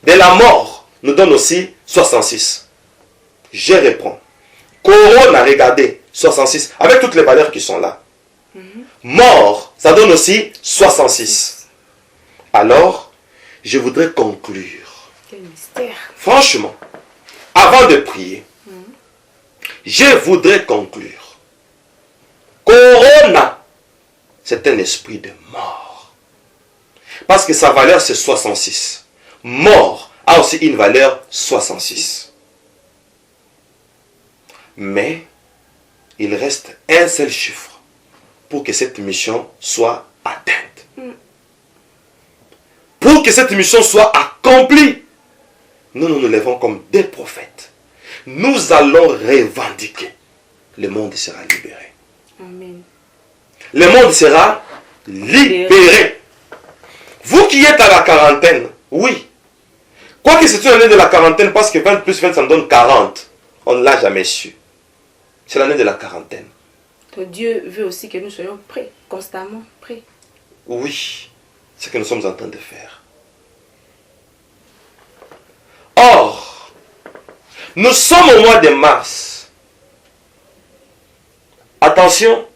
de la mort nous donne aussi 66. Je reprends. Corona, regardez, 66. Avec toutes les valeurs qui sont là. Mort, ça donne aussi 66. Alors, je voudrais conclure. Quel mystère. Franchement, avant de prier, je voudrais conclure. Corona, c'est un esprit de mort. Parce que sa valeur, c'est 66. Mort a aussi une valeur 66. Mais, il reste un seul chiffre pour que cette mission soit atteinte. Pour que cette mission soit accomplie, nous nous levons comme des prophètes. Nous allons revendiquer. Le monde sera libéré. Amen. Le monde sera libéré. Vous qui êtes à la quarantaine, oui. Quoique c'est une année de la quarantaine, parce que 20 plus 20, ça nous donne 40. On ne l'a jamais su. C'est l'année de la quarantaine. Donc Dieu veut aussi que nous soyons prêts, constamment prêts. Oui, c'est ce que nous sommes en train de faire. Or, nous sommes au mois de mars. Attention,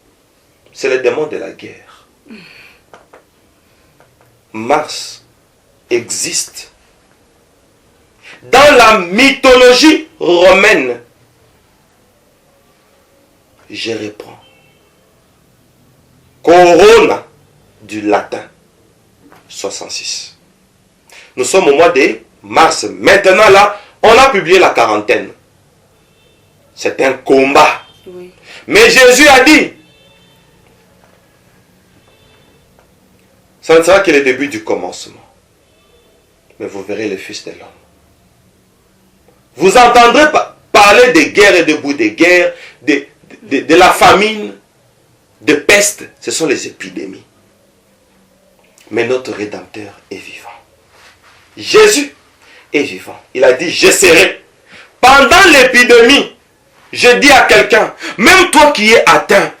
c'est le démon de la guerre. Mars existe. Dans la mythologie romaine, je reprends. Corona, du latin, 66. Nous sommes au mois de mars. Maintenant là, on a publié la quarantaine. C'est un combat. Oui. Mais Jésus a dit, Ça ne sera que le début du commencement. Mais vous verrez le Fils de l'homme. Vous entendrez parler de guerres et de bouts de guerre, de la famine, de peste. Ce sont les épidémies. Mais notre Rédempteur est vivant. Jésus est vivant. Il a dit, je serai. Pendant l'épidémie, je dis à quelqu'un, même toi qui es atteint,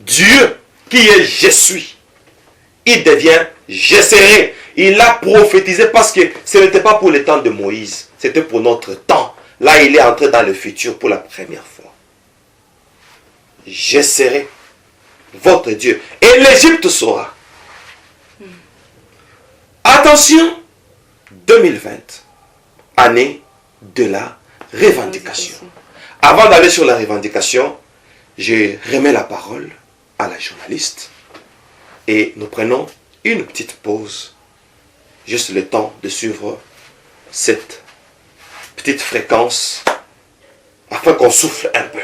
Dieu qui est je suis, il devient je serai. Il a prophétisé parce que ce n'était pas pour le temps de Moïse, c'était pour notre temps. Là, il est entré dans le futur pour la première fois. Je serai votre Dieu. Et l'Égypte saura. Attention, 2020, année de la revendication. Avant d'aller sur la revendication, je remets la parole à la journaliste et nous prenons une petite pause, juste le temps de suivre cette petite fréquence afin qu'on souffle un peu.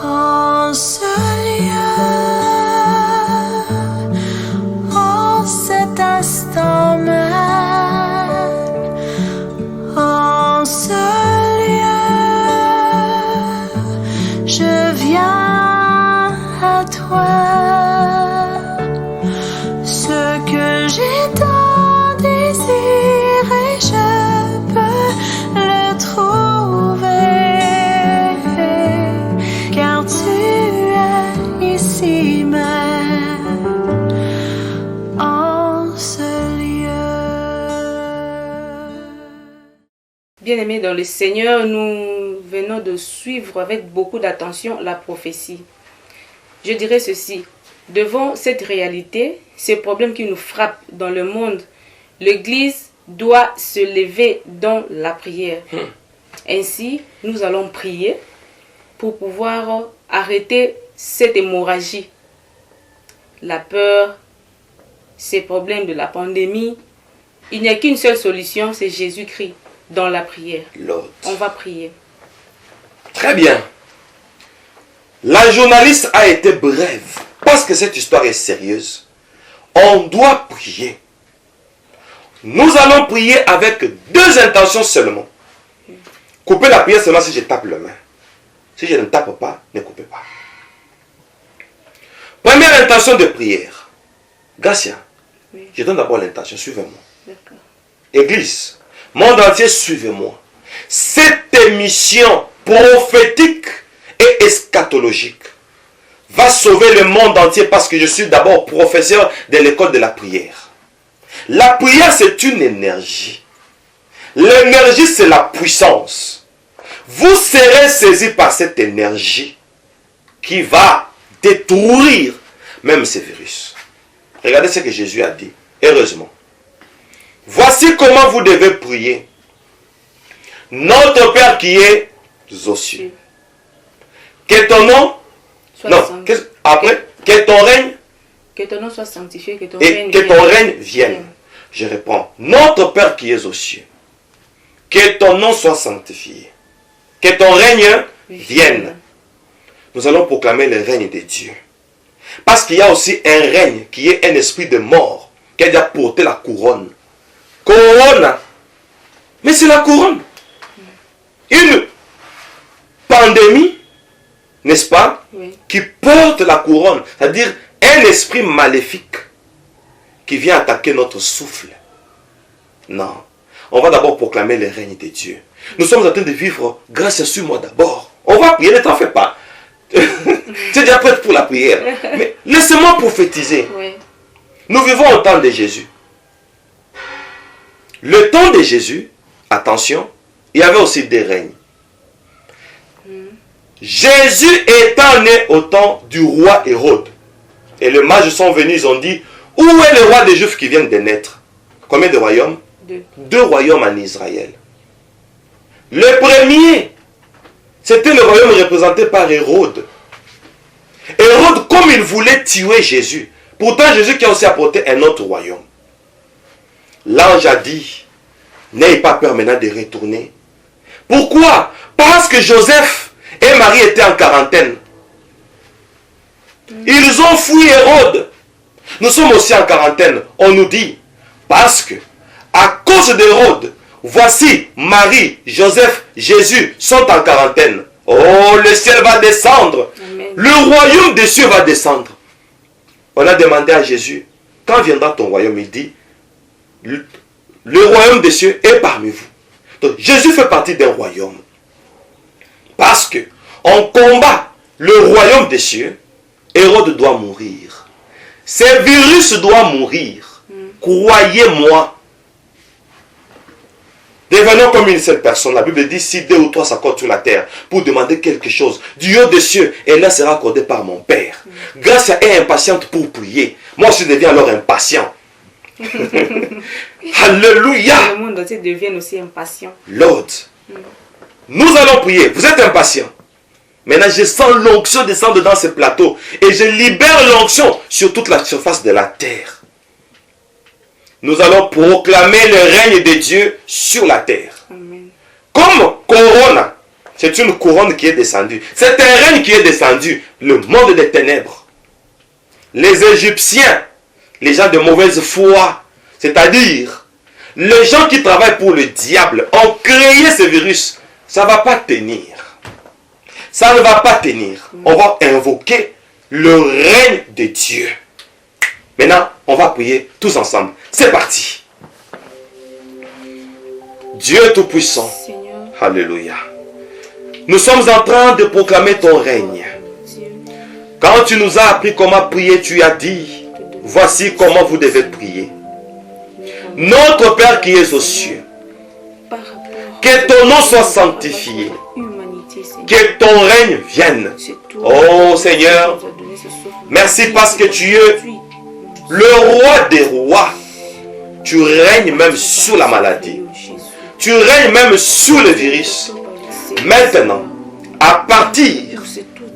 En ce lieu, en cet instant même, en ce lieu, je viens à toi. Ce que j'ai tant désiré, je peux le trouver. Car tu es ici même, en ce lieu. Bien-aimés dans le Seigneur, nous venons de suivre avec beaucoup d'attention la prophétie. Je dirais ceci, devant cette réalité, ces problèmes qui nous frappent dans le monde, l'Église doit se lever dans la prière. Ainsi, nous allons prier pour pouvoir arrêter cette hémorragie. La peur, ces problèmes de la pandémie, il n'y a qu'une seule solution, c'est Jésus-Christ dans la prière. L'autre. On va prier. Très bien. La journaliste a été brève. Parce que cette histoire est sérieuse, on doit prier. Nous allons prier avec deux intentions seulement. Couper la prière seulement si je tape la main. Si je ne tape pas, ne coupez pas. Première intention de prière. Gracia, Oui. je donne d'abord l'intention. Suivez-moi. D'accord. Église, monde entier, suivez-moi. Cette émission prophétique et eschatologique va sauver le monde entier parce que je suis d'abord professeur de l'école de la prière. La prière, c'est une énergie. L'énergie, c'est la puissance. Vous serez saisi par cette énergie qui va détruire même ces virus. Regardez ce que Jésus a dit. Heureusement. Voici comment vous devez prier. Notre Père qui est aux cieux. Que ton nom... Non, après, que ton règne... Que ton nom soit sanctifié, que ton et règne que ton vienne. règne vienne. Je réponds, notre Père qui es aux cieux, que ton nom soit sanctifié, que ton règne vienne. Nous allons proclamer le règne de Dieu. Parce qu'il y a aussi un règne qui est un esprit de mort, qui a déjà porté la couronne. Couronne. Mais c'est la couronne. Une pandémie, n'est-ce pas, Oui. qui porte la couronne, c'est-à-dire un esprit maléfique qui vient attaquer notre souffle. Non. On va d'abord proclamer le règne de Dieu. Nous sommes en train de vivre grâce à moi d'abord. On va prier, ne t'en fais pas. Tu es déjà prête pour la prière. Mais laissez-moi prophétiser. Oui. Nous vivons au temps de Jésus. Le temps de Jésus, attention, il y avait aussi des règnes. Jésus étant né au temps du roi Hérode. Et les mages sont venus, ils ont dit, où est le roi des Juifs qui vient de naître? Combien de royaumes? Deux royaumes en Israël. Le premier, c'était le royaume représenté par Hérode. Hérode, comme il voulait tuer Jésus, pourtant Jésus qui a aussi apporté un autre royaume. l'ange a dit, n'ayez pas peur maintenant de retourner. Pourquoi? Parce que Joseph et Marie étaient en quarantaine. Ils ont fui Hérode. Nous sommes aussi en quarantaine. On nous dit, parce que à cause d'Hérode, voici Marie, Joseph, Jésus sont en quarantaine. Oh, le ciel va descendre. Amen. Le royaume des cieux va descendre. On a demandé à Jésus, quand viendra ton royaume? Il dit, le royaume des cieux est parmi vous. Donc Jésus fait partie d'un royaume. Parce que on combat le royaume des cieux, Hérode doit mourir. Ces virus doivent mourir. Croyez-moi. Devenons comme une seule personne. La Bible dit, si 2 ou 3 s'accordent sur la terre pour demander quelque chose, du haut des cieux, et là sera accordé par mon Père. Grâce à elle impatiente pour prier. Moi, je deviens alors impatient. Alléluia. Le monde entier devient aussi impatient. Lord, nous allons prier. Vous êtes impatient. Maintenant, je sens l'onction descendre dans ce plateau et je libère l'onction sur toute la surface de la terre. Nous allons proclamer le règne de Dieu sur la terre. Amen. Comme Corona, c'est une couronne qui est descendue. C'est un règne qui est descendu. Le monde des ténèbres. Les Égyptiens, les gens de mauvaise foi, c'est-à-dire les gens qui travaillent pour le diable, ont créé ce virus. Ça ne va pas tenir. Ça ne va pas tenir. On va invoquer le règne de Dieu. Maintenant, on va prier tous ensemble. C'est parti. Dieu Tout-Puissant. Seigneur, Alléluia. Nous sommes en train de proclamer ton règne. Dieu, Quand tu nous as appris comment prier, tu as dit, voici comment vous devez prier. Notre Père qui es aux cieux, par rapport que ton nom soit sanctifié, à l'humanité, Seigneur, que ton règne vienne. c'est toi Oh qui Seigneur, nous as donné ce souffle. merci parce que tu es Aujourd'hui, le roi des rois. Tu règnes même sur la maladie. Jésus, Tu règnes même sur le virus. Maintenant, à partir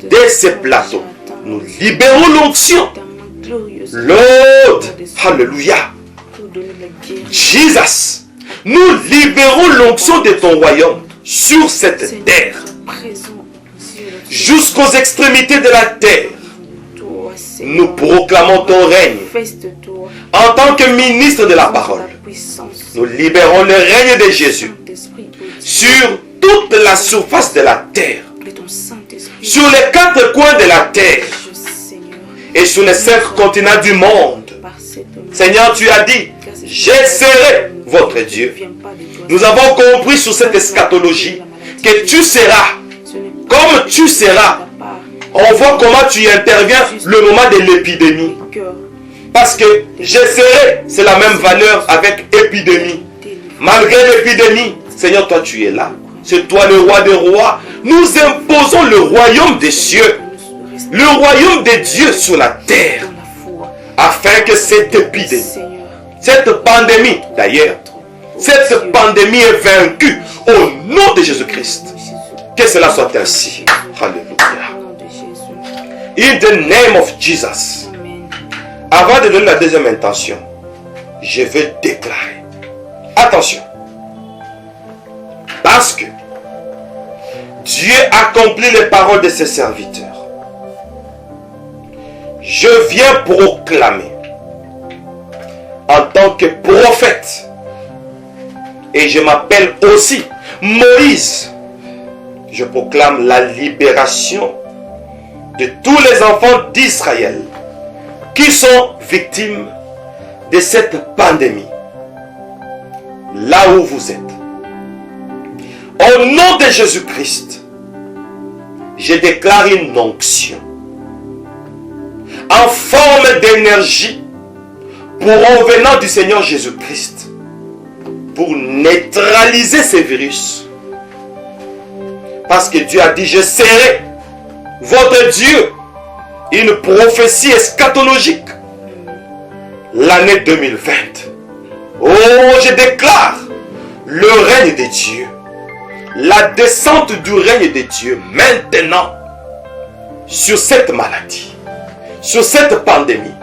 de ces plateaux, nous libérons l'onction. Lord, Alléluia. Jesus, nous libérons l'onction de ton royaume sur cette terre, jusqu'aux extrémités de la terre. Nous proclamons ton règne. En tant que ministre de la parole, nous libérons le règne de Jésus sur toute la surface de la terre, sur les 4 coins de la terre et sur les 5 continents du monde. Seigneur, tu as dit, je serai votre Dieu. Nous avons compris sur cette eschatologie que tu seras, comme tu seras. On voit comment tu interviens le moment de l'épidémie. Parce que je serai, c'est la même valeur avec épidémie. Malgré l'épidémie, Seigneur, toi tu es là. C'est toi le roi des rois. Nous imposons le royaume des cieux, le royaume des dieux sur la terre, afin que cette épidémie, cette pandémie d'ailleurs, cette pandémie est vaincue au nom de Jésus-Christ. Que cela soit ainsi. Alléluia. In the name of Jesus. Avant de donner la deuxième intention, je veux déclarer. Attention. Parce que Dieu accomplit les paroles de ses serviteurs. Je viens proclamer en tant que prophète. Et je m'appelle aussi Moïse. Je proclame la libération de tous les enfants d'Israël qui sont victimes de cette pandémie. Là où vous êtes. Au nom de Jésus-Christ, je déclare une onction en forme d'énergie provenant du Seigneur Jésus-Christ pour neutraliser ces virus. Parce que Dieu a dit, je serai votre Dieu. Une prophétie eschatologique. L'année 2020. Oh, je déclare le règne de Dieu. La descente du règne de Dieu maintenant sur cette maladie, sur cette pandémie.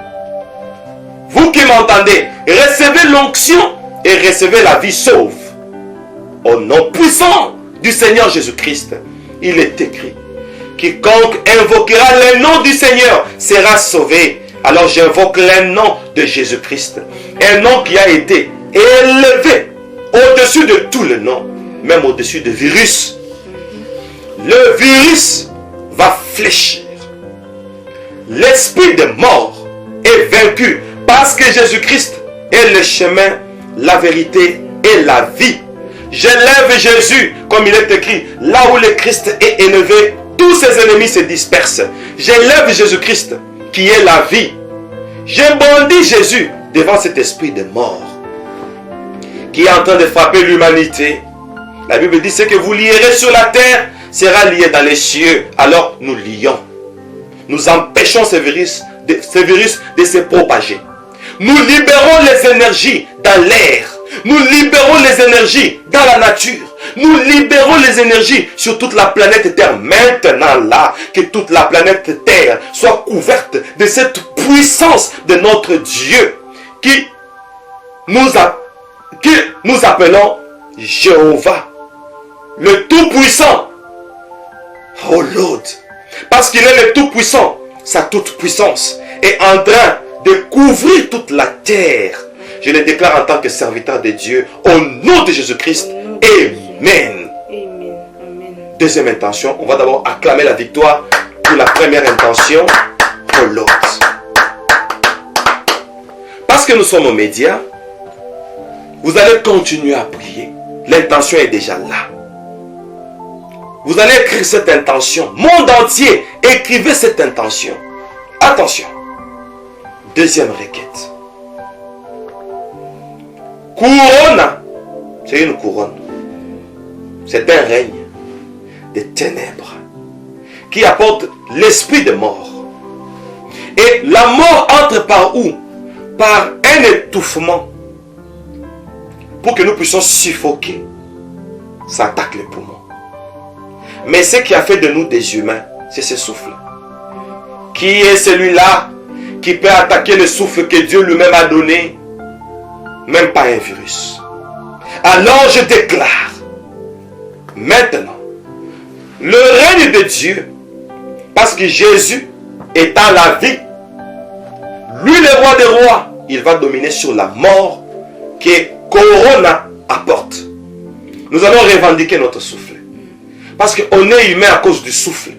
Vous qui m'entendez, recevez l'onction et recevez la vie sauve. Au nom puissant du Seigneur Jésus-Christ, il est écrit, quiconque invoquera le nom du Seigneur sera sauvé. Alors j'invoque le nom de Jésus-Christ, un nom qui a été élevé au-dessus de tout le nom, même au-dessus du virus. Le virus va fléchir. L'esprit de mort est vaincu parce que Jésus-Christ est le chemin, la vérité et la vie. J'élève Jésus, comme il est écrit, là où le Christ est élevé, tous ses ennemis se dispersent. J'élève Jésus-Christ, qui est la vie. Je bondis Jésus devant cet esprit de mort qui est en train de frapper l'humanité. La Bible dit, ce que vous lierez sur la terre sera lié dans les cieux. Alors nous lions. Nous empêchons ce virus de se propager. Nous libérons les énergies dans l'air. Nous libérons les énergies dans la nature. Nous libérons les énergies sur toute la planète Terre. Maintenant là, que toute la planète Terre soit couverte de cette puissance de notre Dieu qui nous appelons Jéhovah, le Tout-Puissant. Oh Lord, parce qu'il est le Tout-Puissant, sa toute puissance est en train de couvrir toute la terre. Je le déclare en tant que serviteur de Dieu, au nom de Jésus-Christ. Amen. Amen. Amen. Deuxième intention, on va d'abord acclamer la victoire pour la première intention. Oh Lord. Parce que nous sommes aux médias, vous allez continuer à prier. L'intention est déjà là. Vous allez écrire cette intention. Monde entier, écrivez cette intention. Attention. Deuxième requête. Couronne. C'est une couronne. C'est un règne de ténèbres qui apporte l'esprit de mort. Et la mort entre par où? Par un étouffement. Pour que nous puissions suffoquer. Ça attaque les poumons. Mais ce qui a fait de nous des humains, c'est ce souffle. Qui est celui-là qui peut attaquer le souffle que Dieu lui-même a donné? Même pas un virus. Alors je déclare, maintenant, le règne de Dieu, parce que Jésus étant la vie, lui le roi des rois, il va dominer sur la mort que Corona apporte. Nous allons revendiquer notre souffle. Parce qu'on est humain à cause du souffle.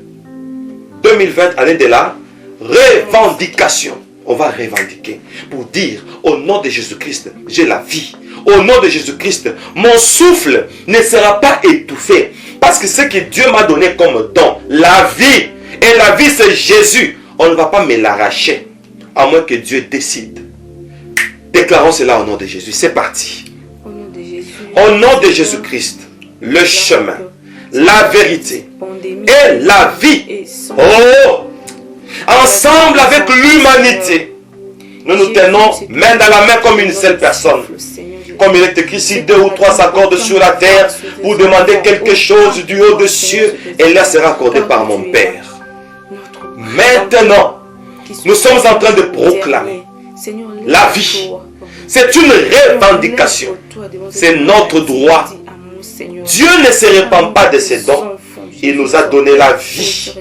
2020, année de la revendication. On va revendiquer pour dire, au nom de Jésus-Christ, j'ai la vie. Au nom de Jésus-Christ, mon souffle ne sera pas étouffé. Parce que ce que Dieu m'a donné comme don, la vie. Et la vie, c'est Jésus. On ne va pas me l'arracher. À moins que Dieu décide. Déclarons cela au nom de Jésus. C'est parti. Au nom de Jésus. Au nom de Jésus-Christ, le chemin, la vérité et la vie. Oh! Ensemble avec l'humanité, nous nous tenons main dans la main comme une seule personne. Comme il est écrit, si 2 ou 3 s'accordent sur la terre pour demander quelque chose du haut des cieux, et là sera accordé par mon Père. Maintenant, nous sommes en train de proclamer la vie. C'est une revendication. C'est notre droit. Dieu ne se répand pas de ses dons. Il nous a donné la vie.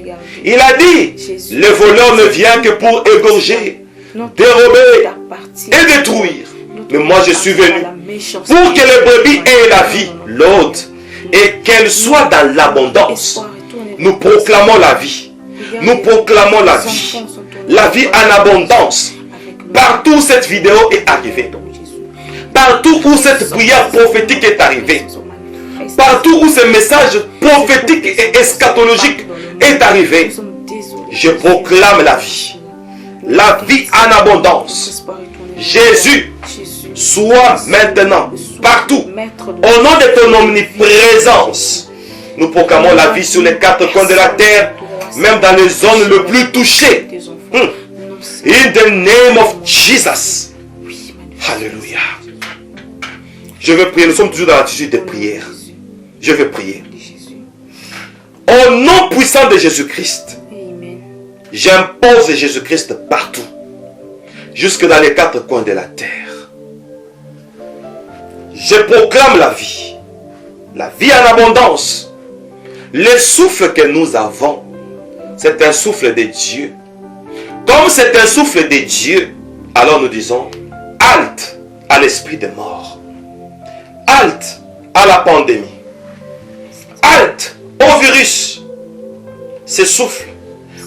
Il a dit, le voleur ne vient que pour égorger, dérober et détruire. Mais moi je suis venu pour que les brebis aient la vie, l'autre, et qu'elle soit dans l'abondance. Nous proclamons la vie. Nous proclamons la vie. La vie en abondance. Partout où cette vidéo est arrivée. Partout où cette prière prophétique est arrivée. Partout où ce message prophétique et eschatologique est arrivé, je proclame la vie. La vie en abondance. Jésus, sois maintenant partout. Au nom de ton omniprésence, nous proclamons la vie sur les 4 coins de la terre, même dans les zones les plus touchées. In the name of Jesus. Alléluia. Je veux prier. Nous sommes toujours dans l'attitude de prière. Je veux prier. Au nom puissant de Jésus-Christ, j'impose Jésus-Christ partout, jusque dans les 4 coins de la terre. Je proclame la vie en abondance. Le souffle que nous avons, c'est un souffle de Dieu. Comme c'est un souffle de Dieu, alors nous disons halte à l'esprit de mort, halte à la pandémie, halte au virus. Ce souffle,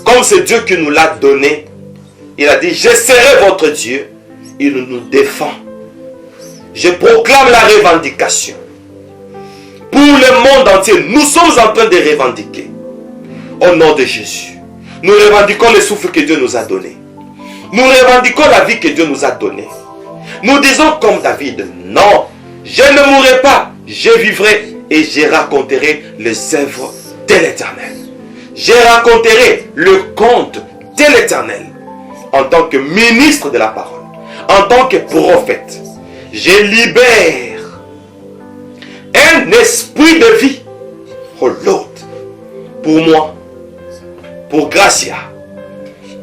comme c'est Dieu qui nous l'a donné, il a dit, je serai votre Dieu. Il nous défend. Je proclame la revendication. Pour le monde entier, nous sommes en train de revendiquer. Au nom de Jésus, nous revendiquons le souffle que Dieu nous a donné. Nous revendiquons la vie que Dieu nous a donnée. Nous disons comme David, non, je ne mourrai pas, je vivrai et je raconterai les œuvres de l'Éternel. Je raconterai le conte de l'Éternel en tant que ministre de la parole, en tant que prophète. Je libère un esprit de vie, oh Lord, pour moi, pour Gracia,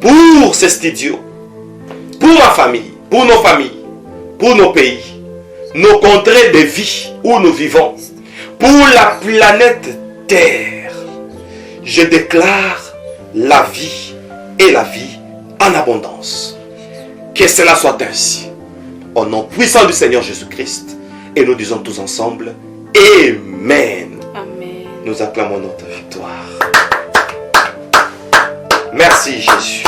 pour ce studio, pour ma famille, pour nos familles, pour nos pays, nos contrées de vie où nous vivons, pour la planète Terre. Je déclare la vie et la vie en abondance. Que cela soit ainsi. Au nom puissant du Seigneur Jésus-Christ. Et nous disons tous ensemble, Amen. Amen. Nous acclamons notre victoire. Merci Jésus.